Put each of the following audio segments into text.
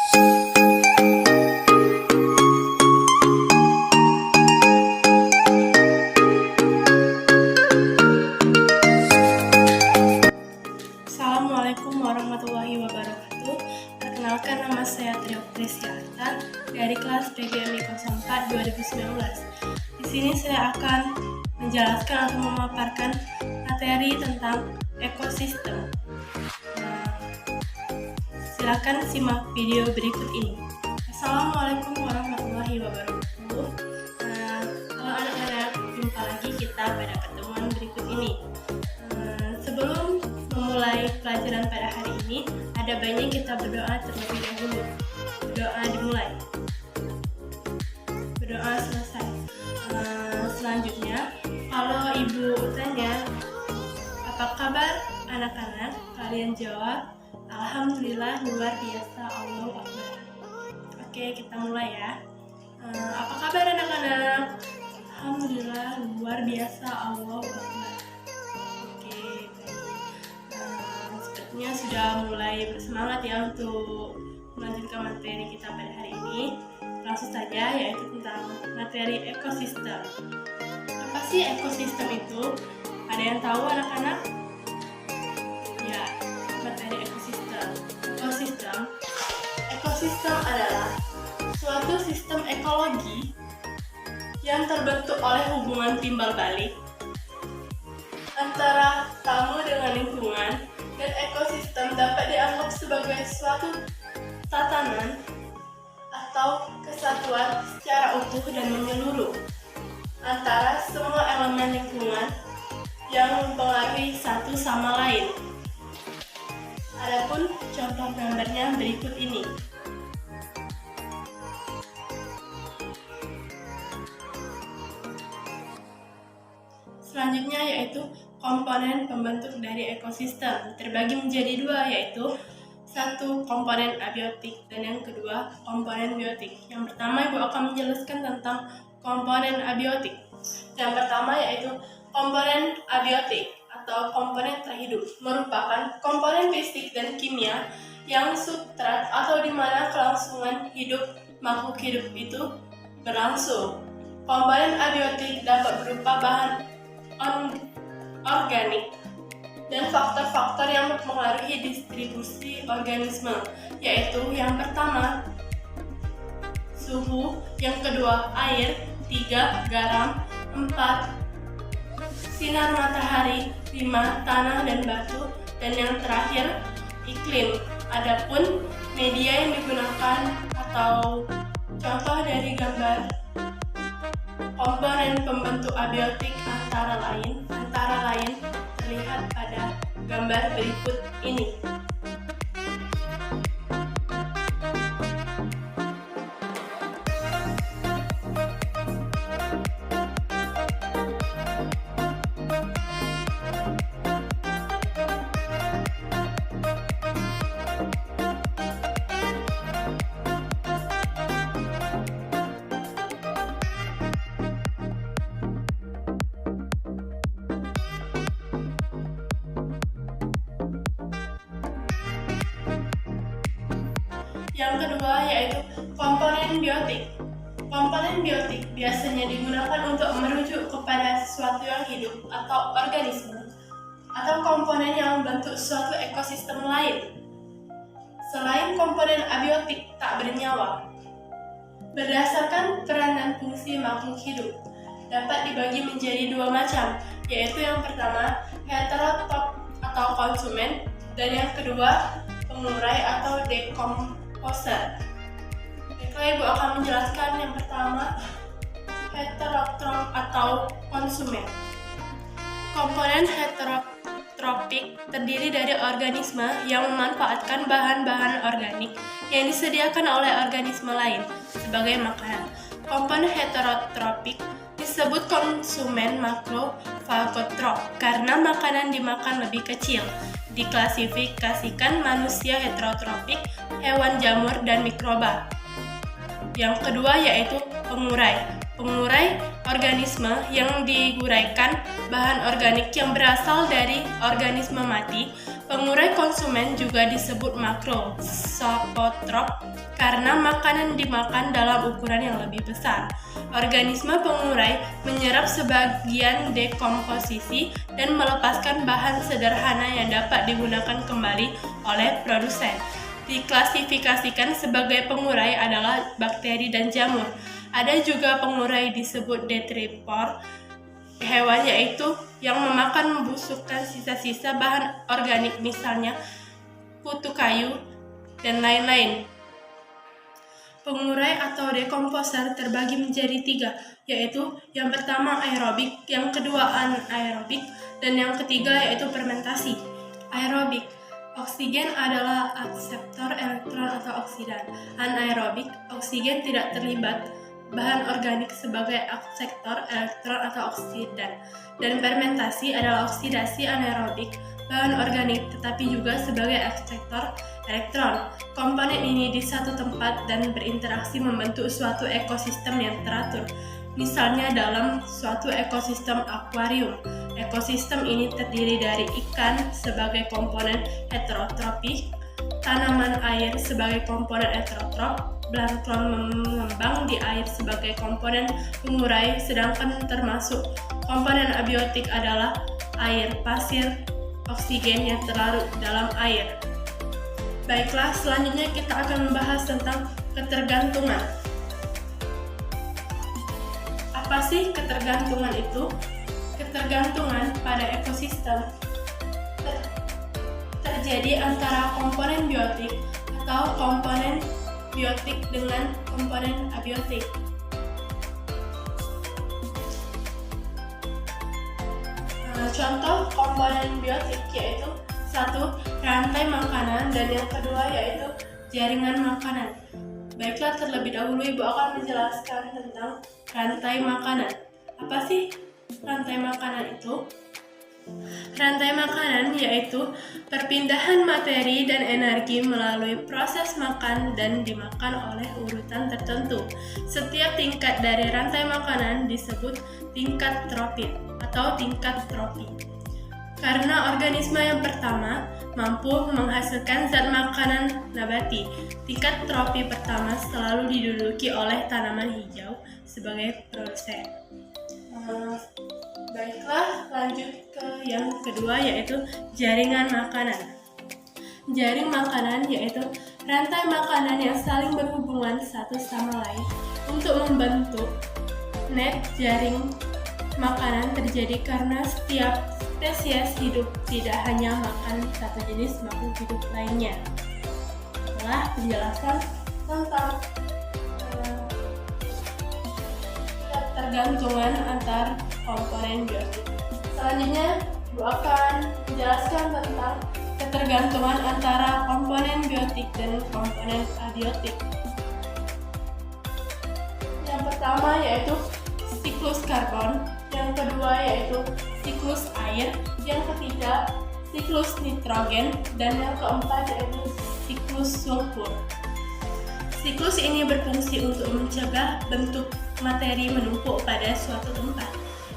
Assalamualaikum warahmatullahi wabarakatuh. Perkenalkan, nama saya Trio Presiarta dari kelas PGMI 04 2019. Di sini saya akan menjelaskan atau memaparkan materi tentang ekosistem. Silakan simak video berikut ini. Assalamualaikum warahmatullahi wabarakatuh. Halo anak-anak, jumpa lagi kita pada pertemuan berikut ini. Sebelum memulai pelajaran pada hari ini, ada baiknya kita berdoa terlebih dahulu. Berdoa dimulai. Berdoa selesai. Selanjutnya, kalau ibu tanya, apa kabar anak-anak? Kalian jawab, alhamdulillah luar biasa, Allahu Akbar. Oke, kita mulai ya. Apa kabar anak-anak? Alhamdulillah luar biasa, Allahu Akbar. Sepertinya sudah mulai bersemangat ya untuk melanjutkan materi kita pada hari ini. Langsung saja, yaitu tentang materi ekosistem. Apa sih ekosistem itu? Ada yang tahu anak-anak? Ya, materi ekosistem. Ekosistem adalah suatu sistem ekologi yang terbentuk oleh hubungan timbal balik antara tamu dengan lingkungan, dan ekosistem dapat dianggap sebagai suatu tatanan atau kesatuan secara utuh dan menyeluruh antara semua elemen lingkungan yang mempengaruhi satu sama lain. Adapun contoh gambarnya berikut ini. Selanjutnya yaitu komponen pembentuk dari ekosistem, terbagi menjadi dua, yaitu satu komponen abiotik dan yang kedua komponen biotik. Yang pertama Ibu akan menjelaskan tentang komponen abiotik. Yang pertama yaitu komponen abiotik atau komponen terhidup, merupakan komponen fisik dan kimia yang substrat atau di mana kelangsungan hidup makhluk hidup itu berlangsung. Komponen abiotik dapat berupa bahan organik dan faktor-faktor yang mempengaruhi distribusi organisme, yaitu yang pertama suhu, yang kedua air, 3 garam, 4 sinar matahari, 5 tanah dan batu, dan yang terakhir iklim. Adapun media yang digunakan atau contoh dari gambar komponen pembentuk abiotik antara lain terlihat pada gambar berikut ini. Yang kedua yaitu komponen biotik. Komponen biotik biasanya digunakan untuk merujuk kepada sesuatu yang hidup atau organisme atau komponen yang membentuk suatu ekosistem lain. Selain komponen abiotik tak bernyawa, berdasarkan peran dan fungsi makhluk hidup, dapat dibagi menjadi dua macam, yaitu yang pertama heterotop atau konsumen, dan yang kedua pengurai atau dekomposer. Baiklah, Ibu akan menjelaskan yang pertama, heterotop atau konsumen. Komponen heterotropik terdiri dari organisme yang memanfaatkan bahan-bahan organik yang disediakan oleh organisme lain sebagai makanan. Komponen heterotropik disebut konsumen makrofagotrop karena makanan dimakan lebih kecil. Diklasifikasikan manusia heterotropik, hewan jamur, dan mikroba. Yang kedua yaitu pengurai. Pengurai organisme yang diguraikan bahan organik yang berasal dari organisme mati Pengurai konsumen juga disebut makroskotrop karena makanan dimakan dalam ukuran yang lebih besar. Organisme pengurai menyerap sebagian dekomposisi dan melepaskan bahan sederhana yang dapat digunakan kembali oleh produsen. Diklasifikasikan sebagai pengurai adalah bakteri dan jamur. Ada juga pengurai disebut detritivor hewan, yaitu yang memakan membusukkan sisa-sisa bahan organik, misalnya kutu kayu dan lain-lain. Pengurai atau dekomposer terbagi menjadi 3, yaitu yang pertama aerobik, yang kedua anaerobik, dan yang ketiga yaitu fermentasi. Aerobik, oksigen adalah akseptor elektron atau oksidan. Anaerobik, oksigen tidak terlibat, bahan organik sebagai akseptor elektron atau oksidan. Dan fermentasi adalah oksidasi anaerobik bahan organik tetapi juga sebagai akseptor elektron. Komponen ini di satu tempat dan berinteraksi membentuk suatu ekosistem yang teratur. Misalnya dalam suatu ekosistem akuarium. Ekosistem ini terdiri dari ikan sebagai komponen heterotropik, tanaman air sebagai komponen heterotrop, plankton mengembang di air sebagai komponen pengurai, sedangkan termasuk komponen abiotik adalah air, pasir, oksigen yang terlarut dalam air. Baiklah, selanjutnya kita akan membahas tentang ketergantungan. Apa sih ketergantungan itu? Ketergantungan pada ekosistem terjadi antara komponen biotik atau komponen biotik dengan komponen abiotik. Contoh komponen biotik yaitu 1. Rantai makanan, dan yang kedua yaitu jaringan makanan. Baiklah, terlebih dahulu Ibu akan menjelaskan tentang rantai makanan. Apa sih rantai makanan itu? Rantai makanan yaitu perpindahan materi dan energi melalui proses makan dan dimakan oleh urutan tertentu. Setiap tingkat dari rantai makanan disebut tingkat tropit atau tingkat trofi. Karena organisme yang pertama mampu menghasilkan zat makanan nabati, tingkat trofi pertama selalu diduduki oleh tanaman hijau sebagai produsen. Baiklah, lanjut ke yang kedua yaitu jaringan makanan. Jaring makanan yaitu rantai makanan yang saling berhubungan satu sama lain untuk membentuk net. Jaring makanan terjadi karena setiap spesies hidup tidak hanya makan satu jenis makhluk hidup lainnya. Setelah penjelasan tentang ketergantungan antar komponen biotik, selanjutnya Ibu akan menjelaskan tentang ketergantungan antara komponen biotik dan komponen abiotik. Yang pertama yaitu siklus karbon, yang kedua yaitu siklus air, yang ketiga siklus nitrogen, dan yang keempat yaitu siklus sulfur. Siklus ini berfungsi untuk mencegah bentuk materi menumpuk pada suatu tempat.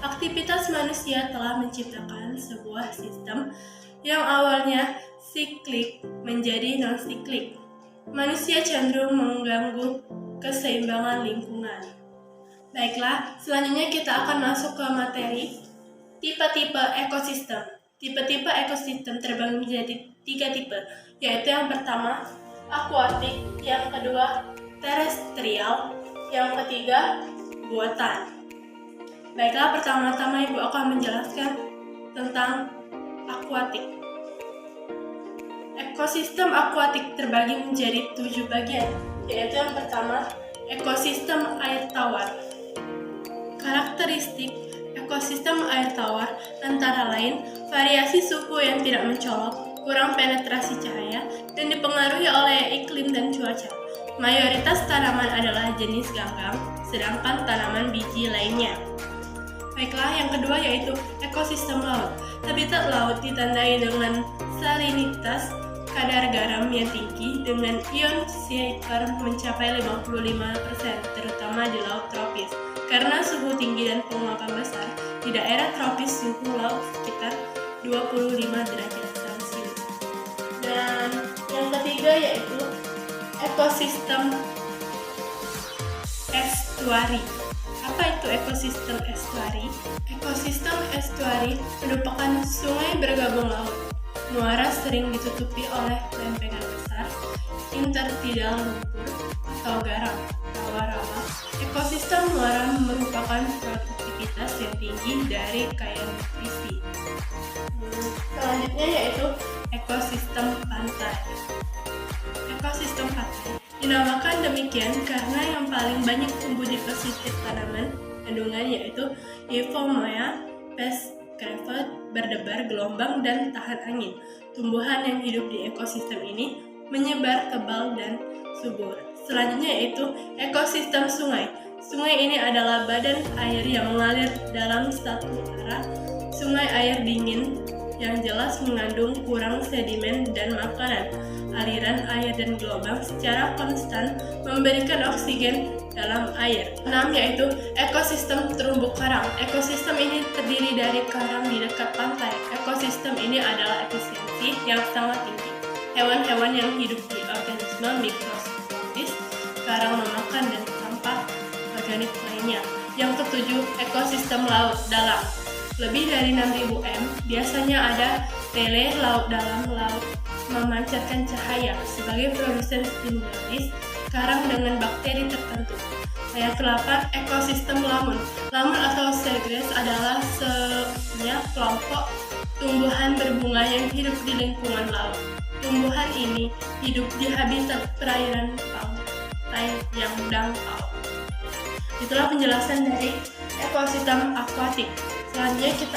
Aktivitas manusia telah menciptakan sebuah sistem yang awalnya siklik menjadi non-siklik. Manusia cenderung mengganggu keseimbangan lingkungan. Baiklah, selanjutnya kita akan masuk ke materi tipe-tipe ekosistem. Tipe-tipe ekosistem terbagi menjadi 3 tipe, yaitu yang pertama akuatik, yang kedua terestrial, yang ketiga buatan. Baiklah, pertama-tama Ibu akan menjelaskan tentang akuatik. Ekosistem akuatik terbagi menjadi 7 bagian, yaitu yang pertama ekosistem air tawar. Karakteristik ekosistem air tawar antara lain variasi suhu yang tidak mencolok, kurang penetrasi cahaya, dan dipengaruhi oleh iklim dan cuaca. Mayoritas tanaman adalah jenis ganggang, sedangkan tanaman biji lainnya. Baiklah, yang kedua yaitu ekosistem laut. Habitat laut ditandai dengan salinitas, kadar garam yang tinggi dengan ion silver mencapai 55%, terutama di laut tropis. Karena suhu tinggi dan penguapan besar, di daerah tropis suhu laut sekitar 25 derajat Celcius. Dan yang ketiga yaitu ekosistem estuari. Apa itu ekosistem estuari? Ekosistem estuari merupakan sungai bergabung laut. Muara sering ditutupi oleh lempengan besar, intertidal lumpur atau garam, rawa-rawa. Ekosistem muara merupakan produktivitas yang tinggi dari kaya nutrisi. Selanjutnya yaitu ekosistem pantai. Ekosistem pantai dinamakan demikian karena yang paling banyak tumbuh di pesisir tanaman kandungan yaitu Euphormia, pes, gravel, berdebar, gelombang, dan tahan angin. Tumbuhan yang hidup di ekosistem ini menyebar tebal dan subur. Selanjutnya yaitu ekosistem sungai. Sungai ini adalah badan air yang mengalir dalam satu arah. Sungai air dingin yang jelas mengandung kurang sedimen dan makanan. Aliran air dan gelombang secara konstan memberikan oksigen dalam air. 6 yaitu ekosistem terumbu karang. Ekosistem ini terdiri dari karang di dekat pantai. Ekosistem ini adalah efisiensi yang sangat tinggi. Hewan-hewan yang hidup di organisme mikroskopis, karang memakan dan sampah organik lainnya. Yang ketujuh, ekosistem laut dalam. Lebih dari 6.000 m, biasanya ada tele laut dalam laut memancarkan cahaya sebagai produsen stimulus karang dengan bakteri tertentu. Yang ke-8, ekosistem lamun. Lamun atau seagrass adalah kelompok tumbuhan berbunga yang hidup di lingkungan laut. Tumbuhan ini hidup di habitat perairan pantai yang dangkal. Itulah penjelasan dari ekosistem akuatik. Selanjutnya kita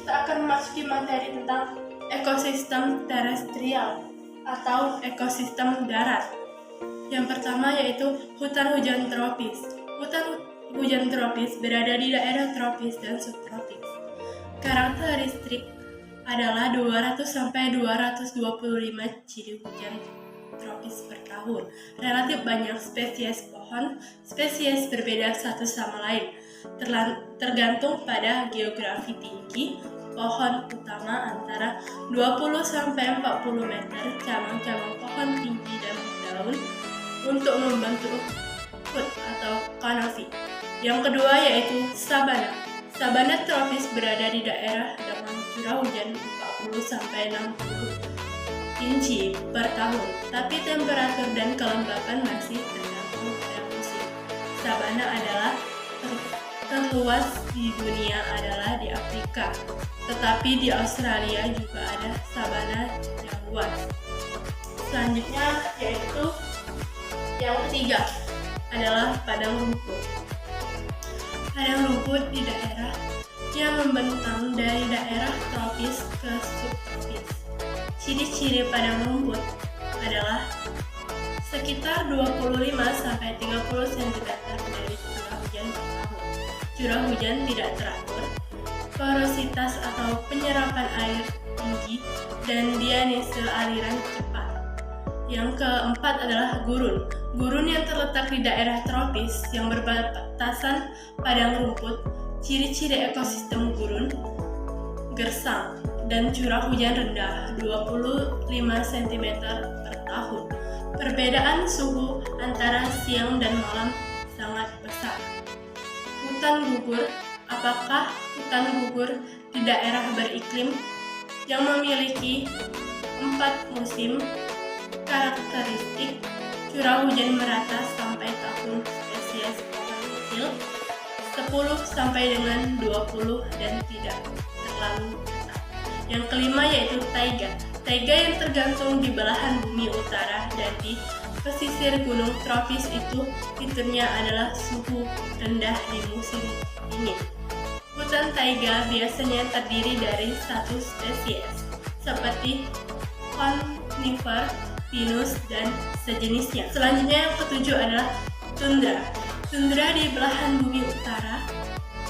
akan memasuki materi tentang ekosistem terestrial atau ekosistem darat. Yang pertama yaitu hutan hujan tropis. Hutan hujan tropis berada di daerah tropis dan subtropis. Karakteristik adalah 200-225 ciri hujan tropis per tahun. Relatif banyak spesies pohon, spesies berbeda satu sama lain. Tergantung pada geografi tinggi pohon utama antara 20-40 meter, cabang-cabang pohon tinggi dan daun untuk membentuk hut atau kanopi. Yang kedua yaitu sabana. Sabana tropis berada di daerah dengan curah hujan 40-60 inci per tahun, tapi temperatur dan kelembapan masih tergantung pada musim. Sabana adalah terluas di dunia adalah di Afrika, tetapi di Australia juga ada sabana yang luas. Selanjutnya yaitu yang ketiga adalah padang rumput. Padang rumput di daerah yang membentang dari daerah tropis ke subtropis. Ciri-ciri padang rumput adalah sekitar 25-30 cm dari curah hujan per tahun. Curah hujan tidak teratur, porositas atau penyerapan air tinggi, dan dianise aliran cepat. Yang keempat adalah gurun. Gurun yang terletak di daerah tropis yang berbatasan padang rumput. Ciri-ciri ekosistem gurun: gersang dan curah hujan rendah 25 cm per tahun. Perbedaan suhu antara siang dan malam sangat besar. Hutan gugur. Apakah hutan gugur di daerah beriklim yang memiliki 4 musim? Karakteristik: curah hujan merata sampai tahun, spesies pohon kecil 10 sampai dengan 20 dan tidak terlalu ketat. Yang kelima yaitu taiga. Taiga yang tergantung di belahan bumi utara dan di pesisir gunung tropis itu fiturnya adalah suhu rendah di musim dingin. Hutan taiga biasanya terdiri dari satu spesies seperti conifer, pinus, dan sejenisnya. Selanjutnya yang ketujuh adalah tundra. Tundra di belahan bumi utara,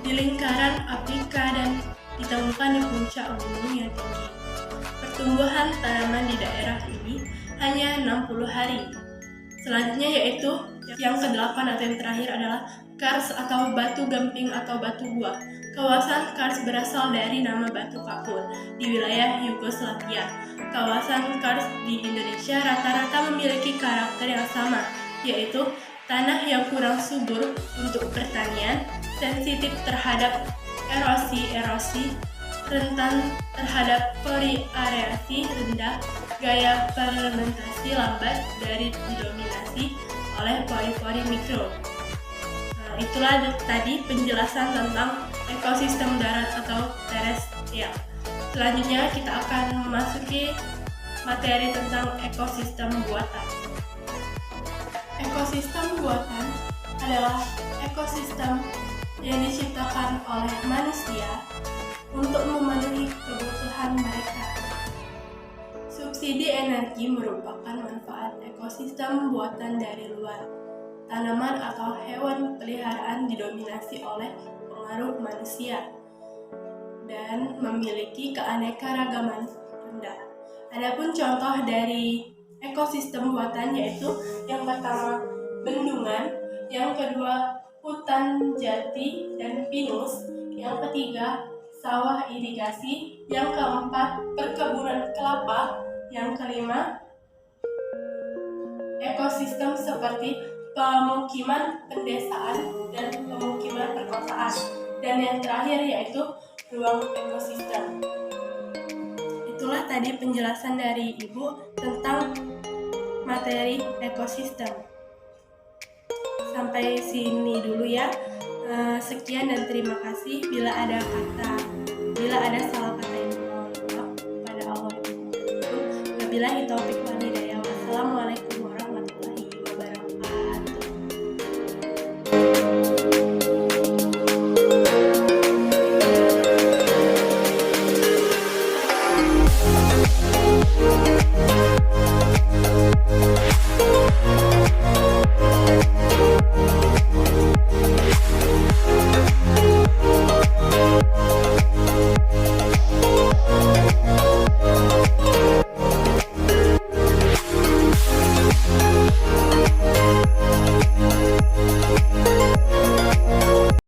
di lingkaran Afrika, dan ditemukan di puncak gunung yang tinggi. Pertumbuhan tanaman di daerah ini hanya 60 hari. Selanjutnya yaitu yang ke-8 atau yang terakhir adalah kars atau batu gamping atau batu gua. Kawasan kars berasal dari nama batu kapur di wilayah Yugoslavia. kawasan karst di Indonesia rata-rata memiliki karakter yang sama, yaitu tanah yang kurang subur untuk pertanian, sensitif terhadap erosi, rentan terhadap variasi rendah, gaya fermentasi lambat dari didominasi oleh pori-pori mikro. Itulah tadi penjelasan tentang ekosistem darat atau terestrial. Selanjutnya kita akan memasuki materi tentang ekosistem buatan. Ekosistem buatan adalah ekosistem yang diciptakan oleh manusia untuk memenuhi kebutuhan mereka. Subsidi energi merupakan manfaat ekosistem buatan dari luar. Tanaman atau hewan peliharaan didominasi oleh pengaruh manusia dan memiliki keanekaragaman rendah. Adapun contoh dari ekosistem buatan yaitu yang pertama bendungan, yang kedua hutan jati dan pinus, yang ketiga sawah irigasi, yang keempat perkebunan kelapa, yang kelima ekosistem seperti pemukiman pedesaan dan pemukiman perkotaan, dan yang terakhir yaitu ruang ekosistem. Itulah tadi penjelasan dari Ibu tentang materi ekosistem. Sampai sini dulu ya. Sekian dan terima kasih. Bila ada salah kata yang mohon maaf kepada Allah. Wabillahi taufiq